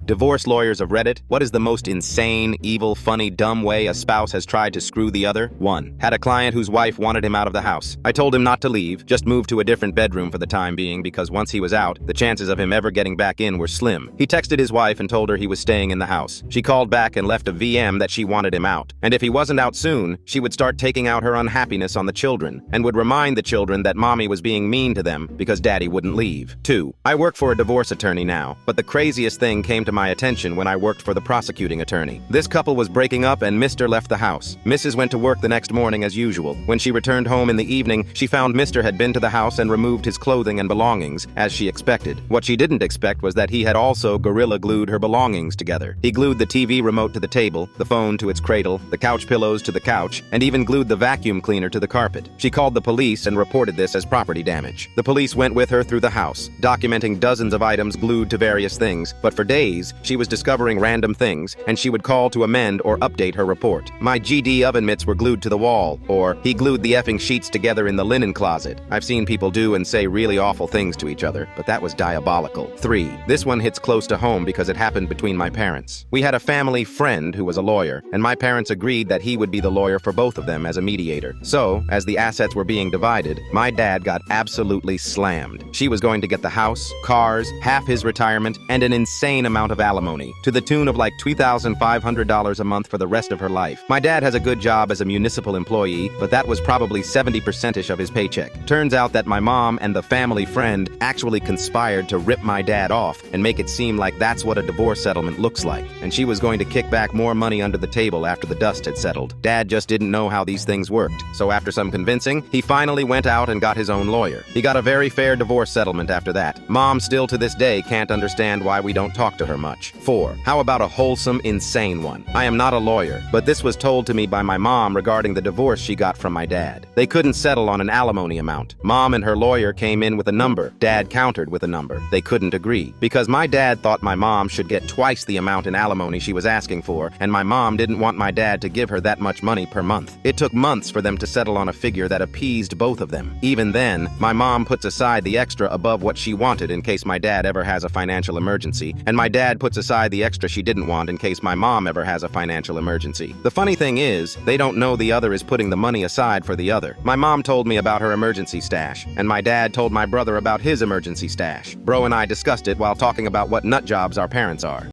Divorce lawyers of Reddit, what is the most insane, evil, funny, dumb way a spouse has tried to screw the other? 1. Had a client whose wife wanted him out of the house. I told him not to leave, just move to a different bedroom for the time being because once he was out, the chances of him ever getting back in were slim. He texted his wife and told her he was staying in the house. She called back and left a VM that she wanted him out. And if he wasn't out soon, she would start taking out her unhappiness on the children and would remind the children that mommy was being mean to them because daddy wouldn't leave. 2. I work for a divorce attorney now, but the craziest thing came to my attention when I worked for the prosecuting attorney. This couple was breaking up and Mr. left the house. Mrs. went to work the next morning as usual. When she returned home in the evening, she found Mr. had been to the house and removed his clothing and belongings, as she expected. What she didn't expect was that he had also gorilla glued her belongings together. He glued the TV remote to the table, the phone to its cradle, the couch pillows to the couch, and even glued the vacuum cleaner to the carpet. She called the police and reported this as property damage. The police went with her through the house, documenting dozens of items glued to various things, but for days, she was discovering random things, and she would call to amend or update her report. My GD oven mitts were glued to the wall, or he glued the effing sheets together in the linen closet. I've seen people do and say really awful things to each other, but that was diabolical. 3. This one hits close to home because it happened between my parents. We had a family friend who was a lawyer, and my parents agreed that he would be the lawyer for both of them as a mediator. So, as the assets were being divided, my dad got absolutely slammed. She was going to get the house, cars, half his retirement, and an insane amount of alimony, to the tune of like $2,500 a month for the rest of her life. My dad has a good job as a municipal employee, but that was probably 70%ish of his paycheck. Turns out that my mom and the family friend actually conspired to rip my dad off and make it seem like that's what a divorce settlement looks like, and she was going to kick back more money under the table after the dust had settled. Dad just didn't know how these things worked, so after some convincing, he finally went out and got his own lawyer. He got a very fair divorce settlement after that. Mom still to this day can't understand why we don't talk to her much. 4. How about a wholesome, insane one? I am not a lawyer, but this was told to me by my mom regarding the divorce she got from my dad. They couldn't settle on an alimony amount. Mom and her lawyer came in with a number. Dad countered with a number. They couldn't agree, because my dad thought my mom should get twice the amount in alimony she was asking for, and my mom didn't want my dad to give her that much money per month. It took months for them to settle on a figure that appeased both of them. Even then, my mom puts aside the extra above what she wanted in case my dad ever has a financial emergency, and my dad puts aside the extra she didn't want in case my mom ever has a financial emergency. The funny thing is, they don't know the other is putting the money aside for the other. My mom told me about her emergency stash, and my dad told my brother about his emergency stash. Bro and I discussed it while talking about what nut jobs our parents are.